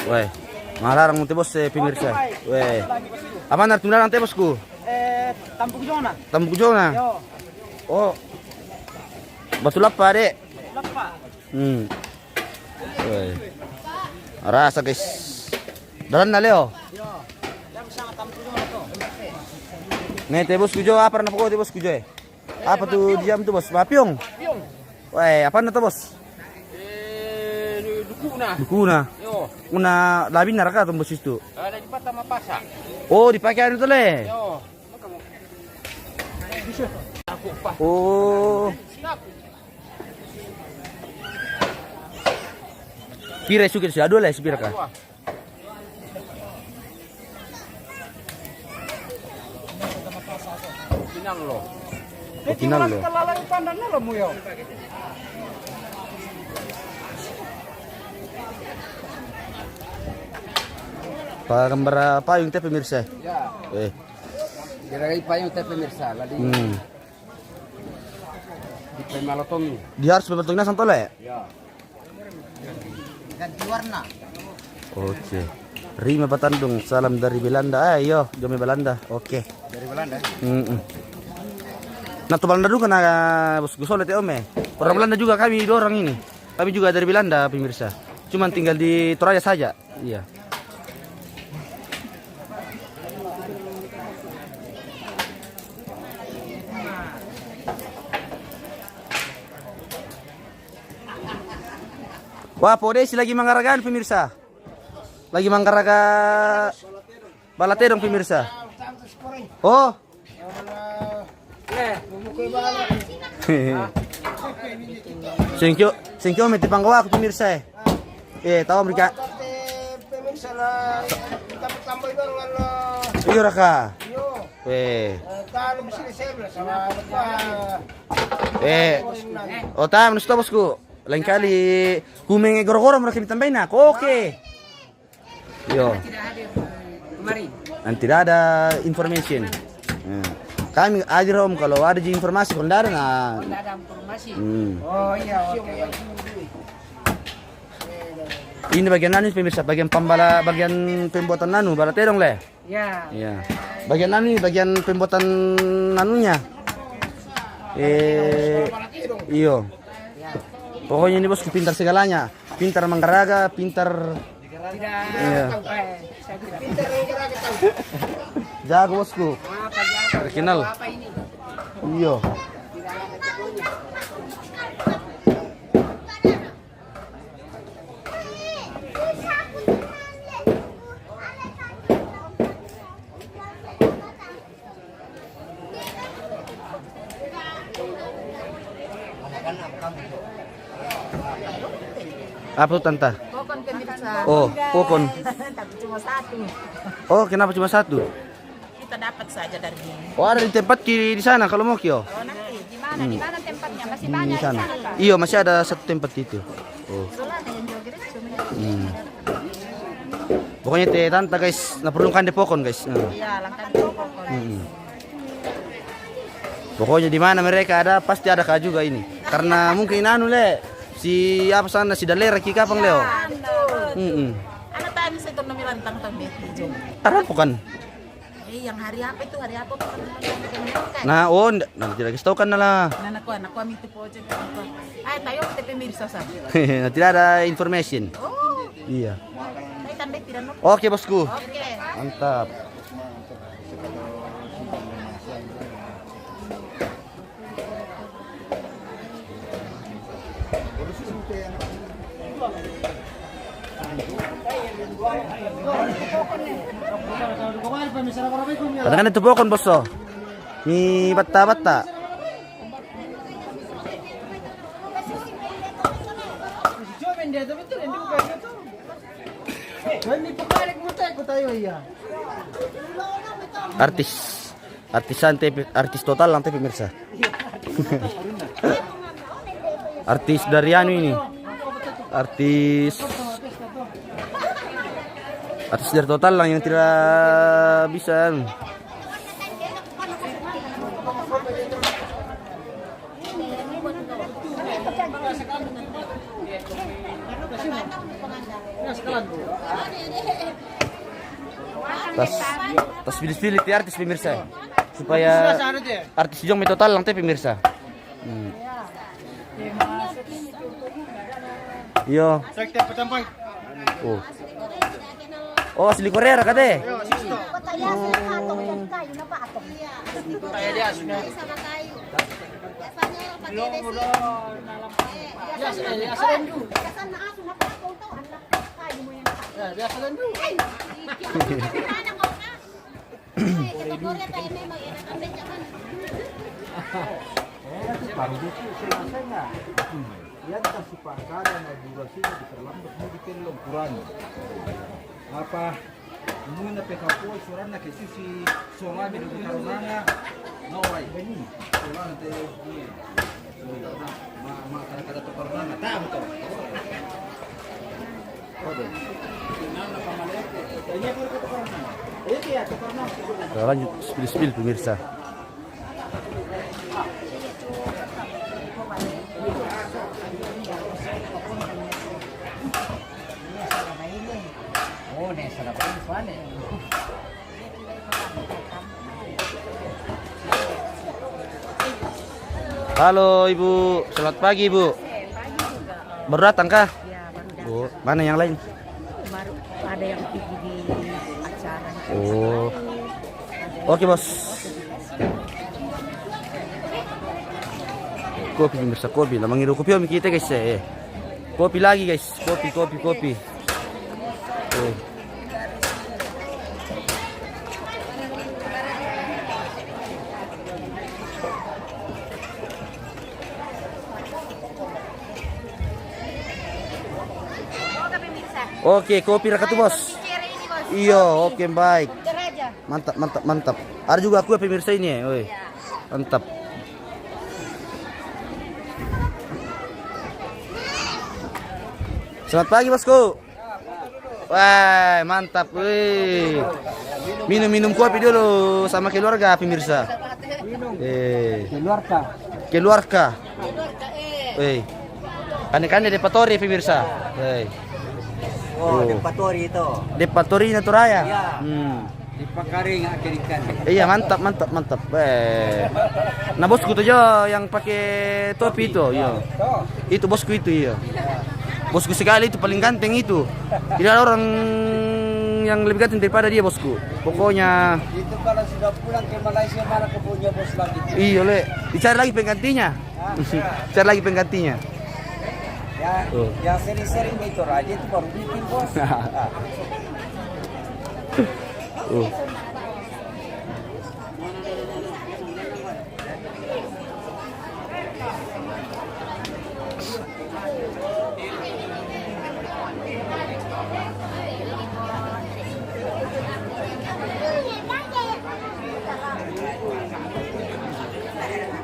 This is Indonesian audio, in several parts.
Weh, malarang mo tibos pemirsa. Weh. Apa nar tunggalan tibosku? Tampuk Jona. Tampuk Jona. Yo. Oh. Batu lapa, Dek. Lapa. Weh. Rasa guys. Dalan na Leo. Yo. Yang sangat Tampuk Jona to. Nih tebos kujo apa na poko tebos kujo Apa tuh diam tuh bos? Mapiong. Piong. Weh, apa na to bos? Dukuna. Dukuna. Yo. Una labin na raka tumbos itu. Ada di Patama Pasa. Oh, dipakai anu tuh le. Yo. Bisa. Aku pa. Oh. Kira sukir si ado le sepira ka. Pinang lo. Pinang lo. Kalau pandang lo mu yo. Pagambar payung teh pemirsa. Ya. Kira-kira payung teh pemirsa lagi. Di Pemalotomi. Dia harus membentuknya santole. Ya. Ganti warna. Oke. Rima Batandung, salam dari Belanda. Ayo, jome Belanda. Oke. Dari Belanda. Nah, tuh Belanda juga na bos Gusolet ya Ome. Orang Belanda juga kami dua orang ini. Kami juga dari Belanda pemirsa. Cuman tinggal di Toraja saja. Iya. Wah, Podesi lagi manggaragan pemirsa. Lagi manggaraga balaterong pemirsa. Oh. Sengkyo meti panggawa aku pemirsa. Tahu mereka. Pemirsa lah. Tambah itu dengan Iyo raka. kalau bisa disebut sama Oh tam, nusto bosku. Lain kali kumeng goro-goro mereka ditambahin aku. Oke. Yo. kemarin. Dan tidak ada information. Kami hadir om kalau ada informasi kalau tidak ada Tidak ada informasi. Oh iya, oke. Ini bagian nanu pemirsa, bagian pembuatan nanu, balaterong le. Ya. Iya. Bagian nanu, bagian pembuatan nanunya. Iyo. Pokoknya ini bosku pintar segalanya, pintar menggaraga, pintar. Iya. Pintar menggaraga tahu. Jago bosku. Terkenal. Iyo. Apa tuh tante? Pokon pemirsa. Oh, pokon. Tapi cuma satu. Oh, kenapa cuma satu? Kita dapat saja dari ini. Oh, ada di tempat kiri di sana kalau mau kyo. Oh nanti di mana tempatnya masih banyak Di sana. di sana, Pak. Iya, masih ada satu tempat itu. Oh. Itulah yang jogeres cuma. Pokoknya teh tante guys, naperlukan di pokon guys. Iya, langkah pokon. Pokoknya di mana mereka ada pasti ada kah juga ini. Karena mungkin anu le si apa sana si dalera ki kapang leo. Anak tadi saya turun milantang tambah hijau. Arap bukan. Yang hari apa itu hari apa tuh? Nah, nanti lagi tahu kan lah. Anakku itu pojok. Ay, tayo kita pemirsa sa. Tidak ada information. Oh, Iya. ay tanda tidak no. Oke bosku. Oke. Mantap. Kadang-kadang itu pokon boso. Ni bata-bata. Artis total lantai pemirsa. Artis dari anu ini. Artis dari total lang yang tidak bisa anu. Tas pilih-pilih ti artis pemirsa supaya artis jong total lang teh pemirsa. Yo. Oh, asli Korea ra kate. Yan kasi pangkala na durasi na diperlambat mo dikelong kurang. Apa muna pekapo suran na kasi si Solami do karunanga no ay bani. Solami te ma kada to karunanga tam to. Oke. Nana pamalete. Ini baru to karunanga. Ini ya to karunanga. Lanjut spill pemirsa. Halo Ibu, selamat pagi Ibu. Baru datang kah? Ya, baru datang. Oh, mana yang lain? Baru ada yang pergi di acara. Oh, oke bos. Kopi pemirsa, kopi. Lah mangiru kopi om kita guys ya. Kopi lagi guys, kopi. Oh. Oke, kopi rakatu bos. Iya, oke baik. Mantap. Ada juga aku ya pemirsa ini ya. Woi. Mantap. Selamat pagi bosku. Wah, mantap. Wih. Minum kopi dulu sama keluarga pemirsa. Keluarga. Wih. Kan depatori pemirsa. Wih. Oh, Depatori itu. Depatori Naturaya. Iya. Di Pakaring akhirikan. Iya, mantap. Nah bosku tuh jo yang pakai topi itu, iya. Itu bosku itu, iya. Bosku sekali itu paling ganteng itu. Tidak ada orang yang lebih ganteng daripada dia bosku. Pokoknya. Itu kalau sudah pulang ke Malaysia mana kepunya bos lagi. Iya le, dicari lagi penggantinya. Cari lagi penggantinya. Ya, yang sering-sering itu aja itu baru bikin bos.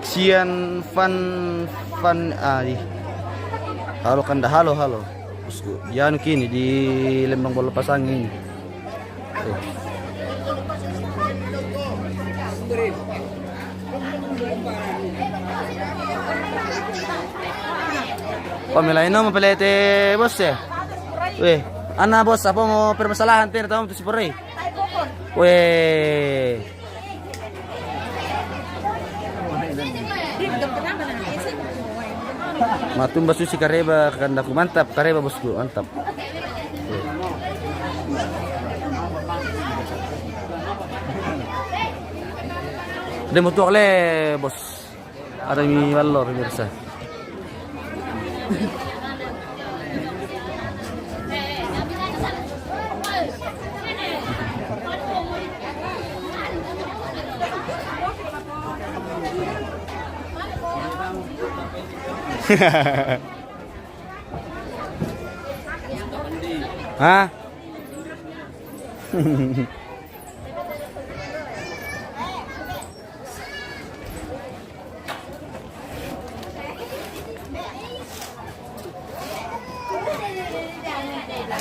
Sian Van halo Kanda, halo bosku. Jangan kini di Lembang Bola Pasang ini. Pamelain mo pelete bos ya. Weh, ana bos apa mau permasalahan teh tahu si Pore. Weh. Matumba susi kareba kandaku mantap kareba bosku mantap. Demo tuh le bos. Ada mi valor pemirsa. Hah?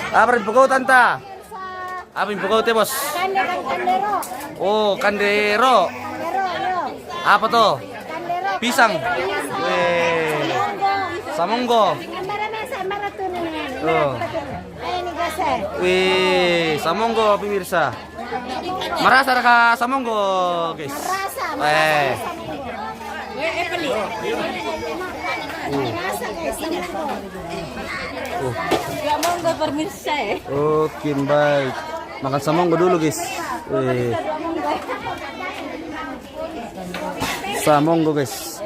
Apa rin pukau tanta? Apa yung pukau te bos? Kandero. Oh, kandero. Kandero. Apa to? Kandero. Pisang. Weh. Samonggo. Oh. Wih, samonggo pemirsa. Merasa ka samonggo, guys. Samonggo pemirsa ya. Oke, baik. Makan samonggo dulu, guys. Wih. Samonggo, guys.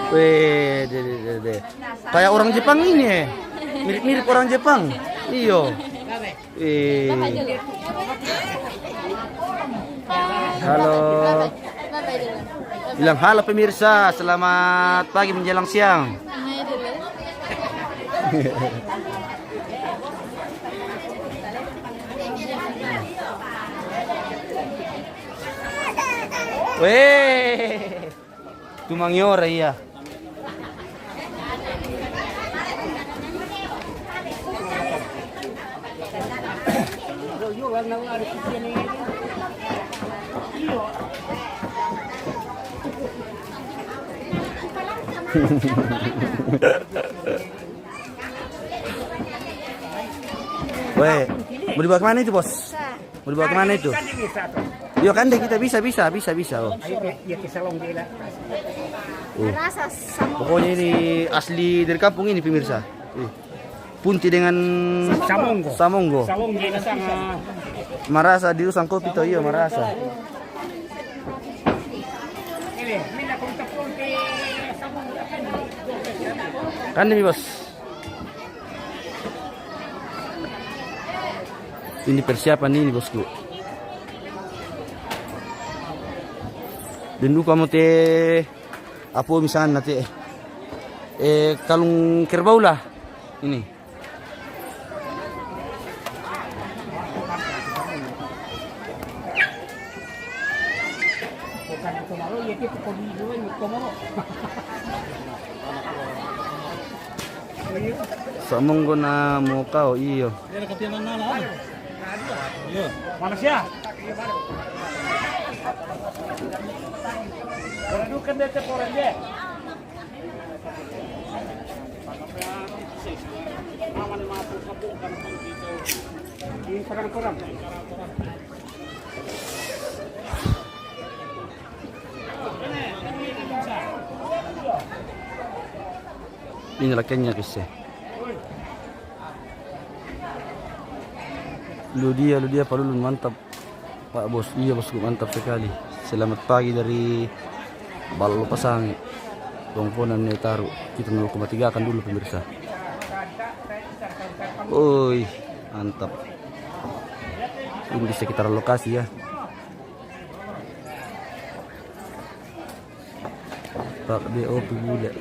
Weh, deh. Kayak orang Jepang ini ya. Mirip-mirip orang Jepang. Iyo. Halo. Bilang halo pemirsa, selamat pagi menjelang siang. Weh, tumangyora iya. Weh, mau dibawa kemana itu bos? Mau dibawa kemana itu? Yo kan deh kita bisa. Oh. Pokoknya ini asli dari kampung ini pemirsa. Punti dengan Samonggo. Marasa di Rusang Kopi to iyo marasa. Kan demi bos. Ini persiapan ini bosku. Dan kamu teh apa misalnya nanti kalung kerbau lah ini. Samonggo na mukau iyo. Mana siya? Dudukan dito po rin deh. Ini lakiannya guys ya. Ludia palulun mantap Pak Bos. Iya bosku mantap sekali. Selamat pagi dari Balo Pasang. Tongponan taruh kita 0,3 akan dulu pemirsa. Oi, mantap. Ini di sekitar lokasi ya. Pak DOP Bule.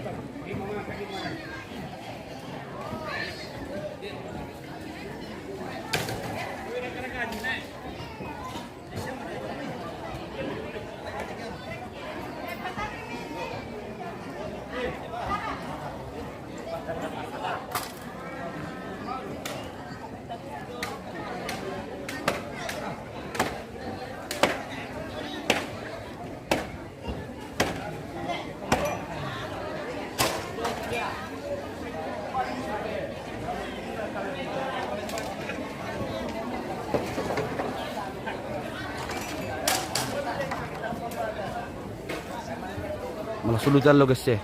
Malah sulit lo guys ya.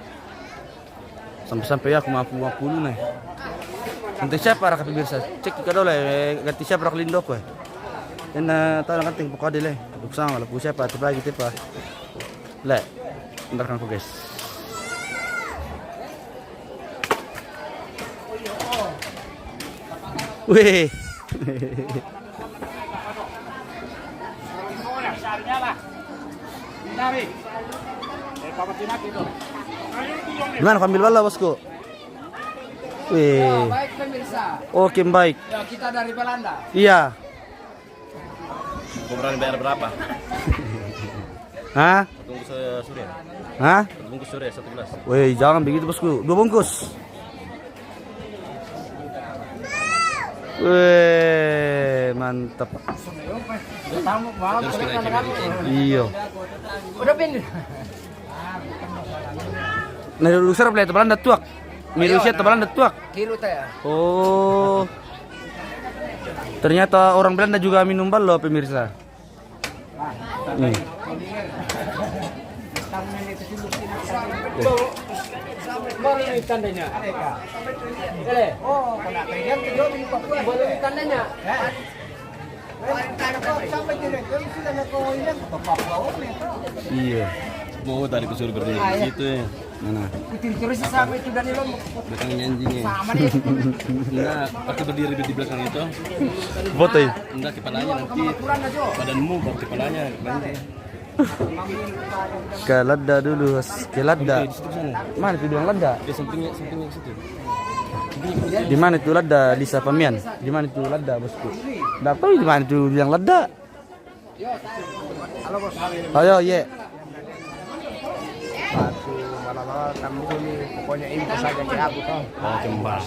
Sampai-sampai aku mampu nih. Ganti siapa rak pemirsa? Cek ka daw ganti siapa rak lindok eh. Dan tahu kan ting pokok dele. Bersama lah siapa tiba gitu pa. Le. Bentar kan guys. Wih. Gimana ambil bala bosku? Wih. Ya, baik pemirsa. Oke baik. Ya, kita dari Belanda. Iya. Ukuran bayar berapa? Hah? Bungkus sore. Hah? Bungkus sore 1 gelas. Woi, jangan begitu bosku. 2 bungkus. Weh, mantap. Terus kita Iya. Udah pin. Nah, dulu serap lihat tebalan datuak. Mirusia tebalan datuak. Kilo teh. Oh. Ternyata orang Belanda juga minum balo, pemirsa. Nih. Boleh tandanya. Oh, kena pegang video di Papua. Boleh tandanya. Sampai direktur sudah nak kau ini ke Papua. Iya. mau tadi ke surga di situ ya. Mana? Ikutin terus sampai itu dan lo Belakangnya anjingnya. sama nih. Enggak, pakai berdiri di belakang itu. Foto ya? Enggak kepalanya nanti. Badanmu baru kepalanya nanti. Ke Ladda dulu, ke Ladda. Di situ sana. Mana itu bilang Ladda? Di sampingnya ke situ. Di mana itu Ladda? Di Sapamian. Di mana itu Ladda, bosku? Enggak tahu di mana itu bilang Ladda. Ayo, ye. Batu malam-malam kamu ini pokoknya info saja ke aku toh. Oh, kembang.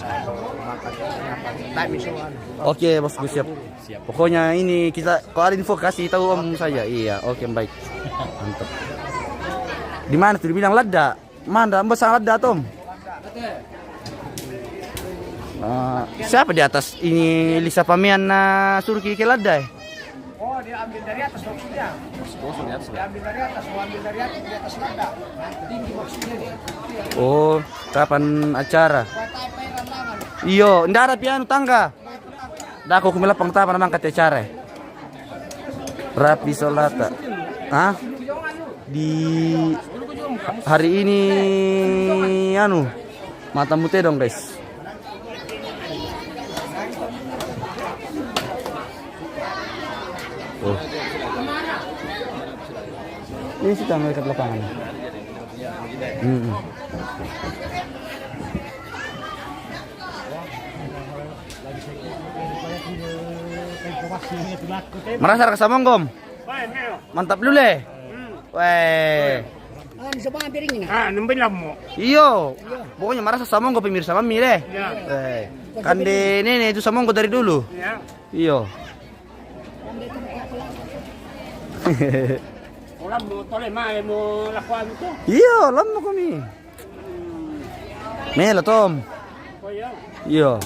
Tak misuan. Oke, bosku siap. Pokoknya ini kita kalau ada info kasih tahu om saja. Iya, oke baik. Mantap. Di mana tuh dibilang Ladda? Mana Mbak sang Ladda, Tom? Siapa di atas? Ini Lisa Pamian suruh ke Ladda. Oh, dia ambil dari atas maksudnya. Dia ambil dari atas, mau ambil dari atas lada. Tinggi maksudnya nih. Oh, kapan acara? Iyo, ndak ada piano tangga. Dah aku kumelapang tapa namang kate acara. Rapi Solata. Hah? Di hari ini anu matamu teh dong, guys. Oh. Ini sih tanggal ke lapangan. Merasa rasa monggom? Mantap dulu le. Weh. Semua piring ini. Iyo. Pokoknya merasa samonggo pemirsa mami deh. Kan de nenek itu samonggo dari dulu. Iyo. Ulam mo tole mae mo lakuan ko. Iyo, lam mo kami. Melo Tom. Oh iya. Iyo.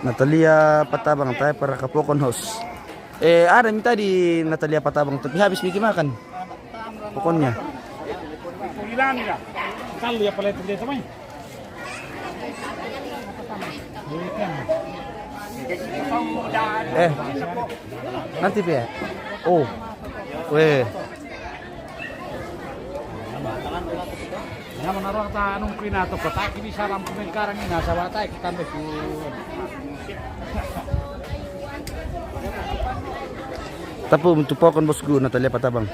Natalia Patabang tayo para kapokon house. Ada minta di Natalia Patabang tapi habis bikin makan. Pokoknya. Kulilan nila. Kalau ya pala itu tamay. Nanti Pe. Oh. Weh. Naman naroon ta anong kinato ko ta kini salam ko ng karang ina sa watay kita me ku. Tapo untuk pokon bosku Natalia Patabang.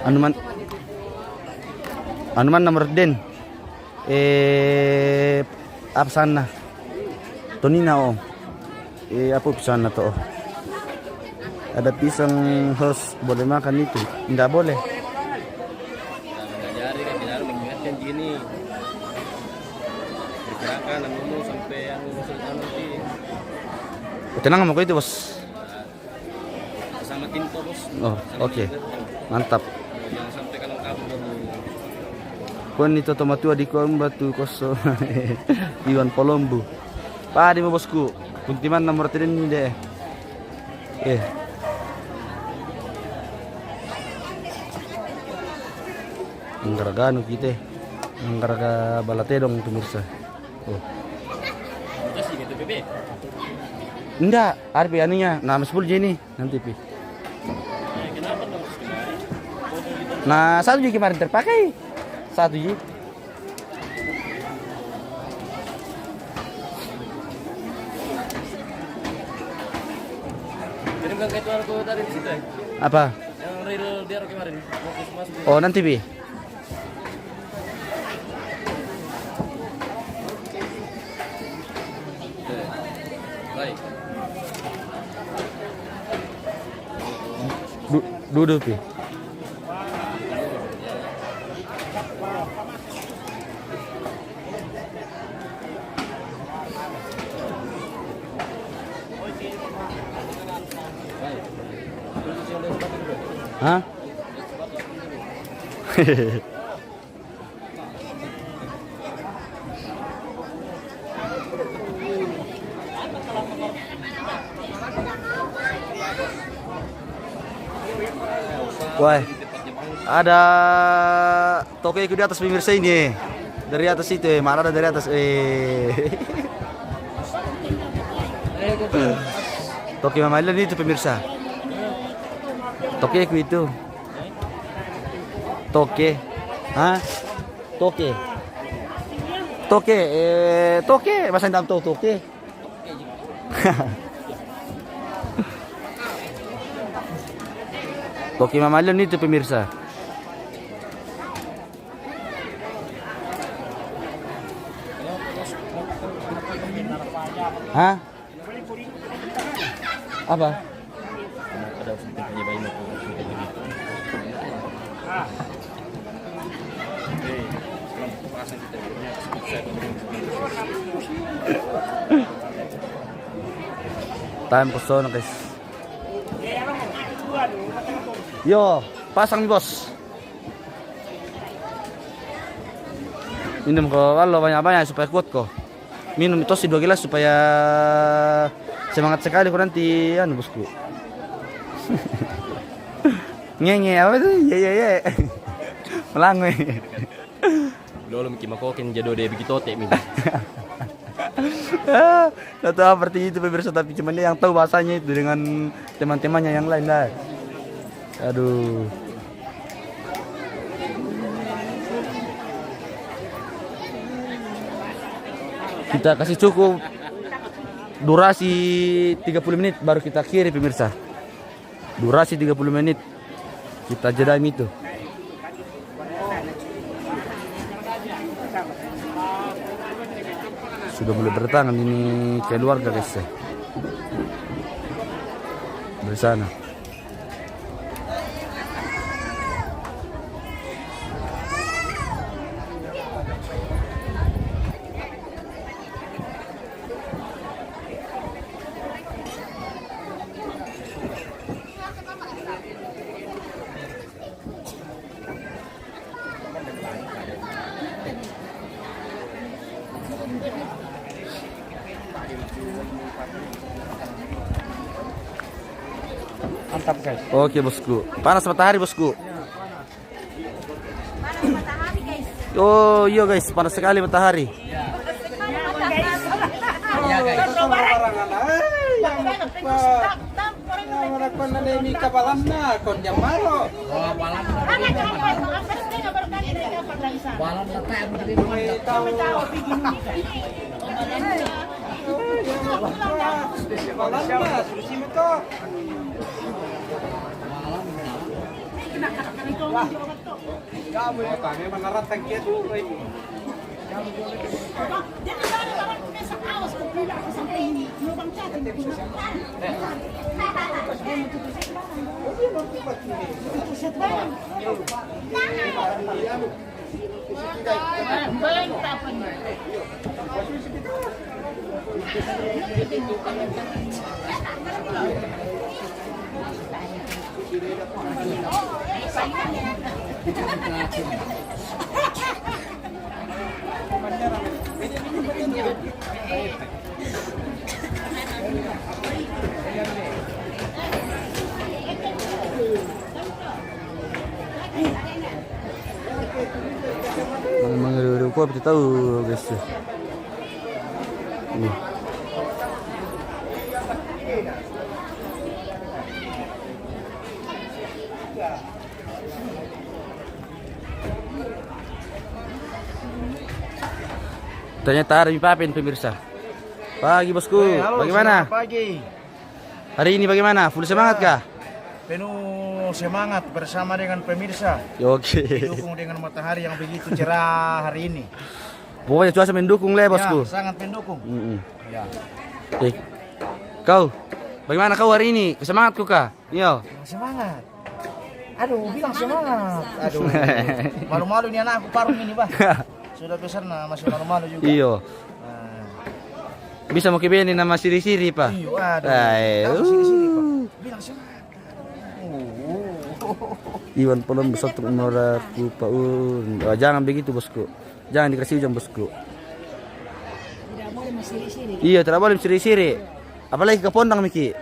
Anu man nomor den. Apa sana? Tonina oh. Apa sana to? Ada pisang horse boleh makan itu? Enggak boleh. Jari kan kita harus mengingatkan gini. Pergerakan dan ngomong sampai yang selesai nanti. Tenang mau itu bos. Sama Tinto bos. Oh oke. Mantap. Jangan sampai kalau kabur baru. Kon itu tomatua di kon batu koso. Iwan Polombu. Padi mo bosku. Kuntiman nomor 3 ni deh. Ngaragano kita. Ngaraga balate dong pemirsa. Oh. Kasih gitu bebe. Enggak, ada pi anunya. Nah, 10 Jeni nanti pi. Kenapa dong? Nah, 1 Jeni kemarin terpakai. 1 Jeni. Kirimkan ke itu aku dari situ ya. Apa? Yang real dia kemarin. Masuk. Oh, nanti pi. Baik. Duduk pi. Hah? Wah, ada toko di atas pemirsa ini. Dari atas itu, mana ada dari atas. Toke Mamalan itu pemirsa. Toke itu. Toke. Hah? Toke. Toke, toke, bahasa dalam toke. Toke Mamalan itu pemirsa. Hah? Apa? Time pesona guys. Yo, pasang nih bos. Minum kok, kalau banyak-banyak supaya kuat kok. Minum itu sih 2 gelas supaya semangat sekali kok nanti anu bosku. Ngenge apa tuh? Ye. Melangwe. Lolo miki makokin jado deh begitu teh min. Tidak tahu seperti itu pemirsa, tapi cuma dia yang tahu bahasanya itu dengan teman-temannya yang lain lah. Aduh. Kita kasih cukup durasi 30 menit baru kita akhiri pemirsa. Durasi 30 menit kita jeda itu. Sudah mulai berdatangan ini keluarga guys. Dari sana. Mantap guys. Oke bosku. Panas matahari bosku. Panas matahari guys. Oh iya guys, panas sekali matahari. Iya guys. Mengeru kok bisa tahu guys. Ini. Ternyata hari papin pemirsa. Pagi bosku, bagaimana? Pagi. Hari ini bagaimana? Full semangat kah? Penuh semangat bersama dengan pemirsa. Oke. Didukung dengan matahari yang begitu cerah hari ini. Pokoknya cuaca mendukung lah bosku. Ya, sangat mendukung. Ya. Kau, bagaimana kau hari ini? Semangat kah? Iya. Semangat. Aduh, bilang semangat. Aduh, malu-malu ini anakku parung ini, Bah. Sudah besar nah, masih malu-malu juga. Iyo. Nah, Bisa mau kibeni nama siri-siri, Pak. iyo, aduh. Ay, Tahu sini-sini, Pak. Bilang semangat. Iwan Polon besar untuk menolak Paun. Oh, jangan begitu bosku. Jangan dikasih hujan bosku. Tidak boleh mesiri-siri. Iya, tidak boleh siri-siri. Apalagi ke pondang Miki.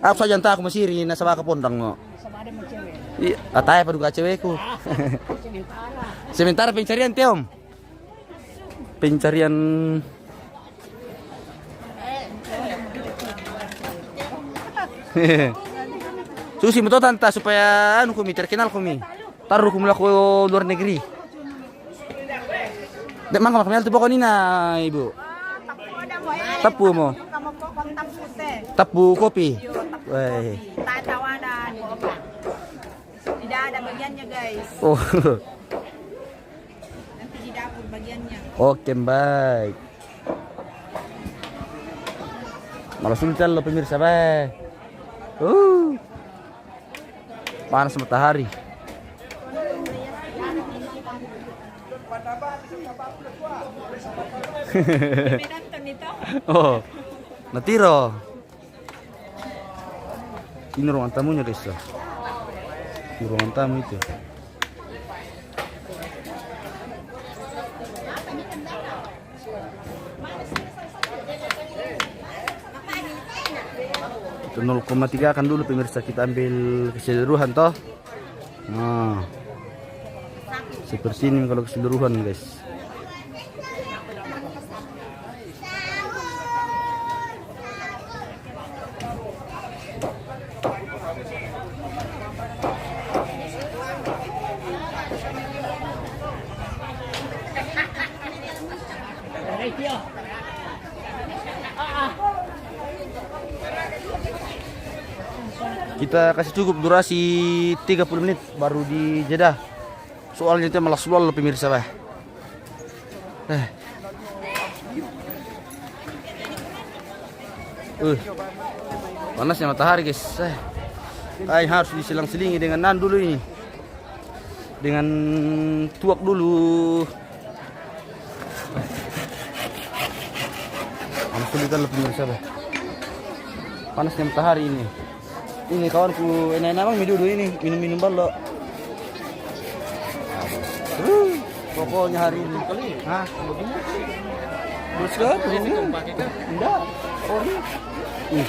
Aku saja entah aku mesiri nasa ke pondang mo. Sama ada sama cewek. Iya, ataya pa duga cewekku. Sementara. Sementara pencarian Tiom. Pencarian Susi mo to tanta supaya anu kumi terkenal kumi. Taruh kumi ko luar negeri. Dek mangga makamel tu pokok nina ibu. Tapu mo. Tapu kopi. Weh. Tawanan. Tidak ada bagiannya guys. Oh. Nanti di dapur bagiannya. Oke, baik. Malah sultan lo pemirsa, baik. Panas matahari. Oh, natiro. Ini ruangan tamunya, Desa. Di ruangan tamu itu. Itu 0,3 kan dulu pemirsa, kita ambil keseluruhan toh. Nah, seperti ini kalau keseluruhan guys. Kita kasih cukup durasi 30 menit baru dijeda. Soalnya itu malah sual pemirsa bah. Panasnya matahari guys. Harus disilang-selingi dengan dulu ini. Dengan tuak dulu. Panas sulitan pemirsa bah. Panasnya matahari ini. Ini kawanku, enak-enak bang dulu ini, minum-minum balok. Pokoknya hari ini. Hah? Bos kan? Ini pakai kan? Enggak. Oh ini.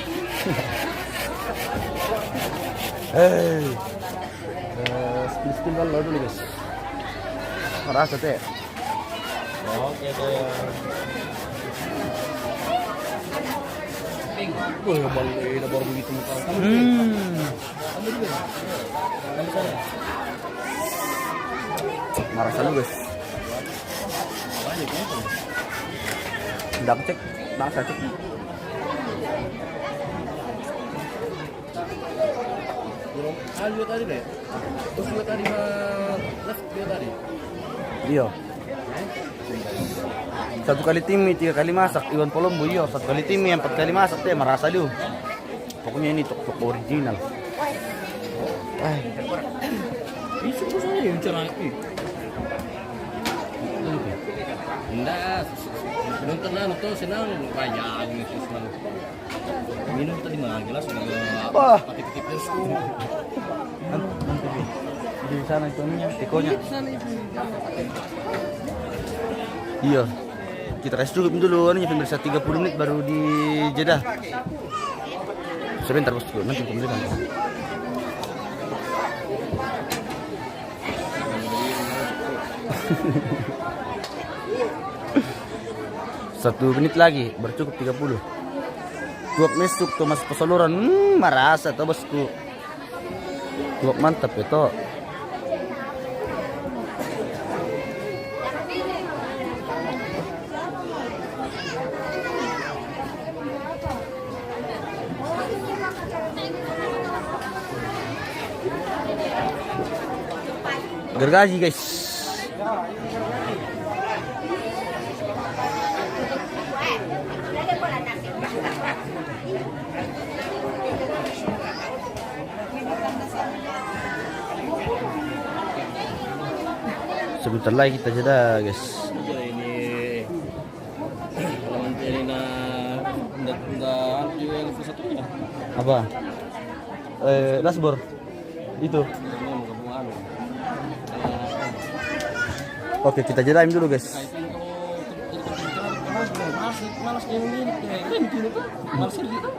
Spill balok dulu guys. Merasa teh. Oke deh. Baru begitu muka. Marah salu guys. Tidak cek, bangsa cek. Ayo tadi deh. Terus juga tadi dia tadi. Iya. 1 kali timi, 3 kali masak, Iwan Polombo iya. 1 kali timi, 4 kali masak teh merasa lu. Pokoknya ini tok original. Bisa saya yang cerah ini. Enggak, nonton tuh senang banyak gitu senang. Minum tadi mah gelas Wah. aktif terus. Nanti di sana itu ininya, tikonya. Iya. Kita kasih cukup dulu anunya pemirsa 30 menit baru dijeda. Sebentar bosku, nanti pemilihan. Satu menit lagi, bercukup 30. Tuak mesuk tuh mas pesaluran, marasa tuh bosku. Tuak mantap itu. Gergaji guys. sebentar lagi kita jeda guys. Iya ini kalau nanti ini nggak juga level satunya. Apa? Dashboard. Itu. Oke, kita jelain dulu guys. Malas yang ini, malas gitu.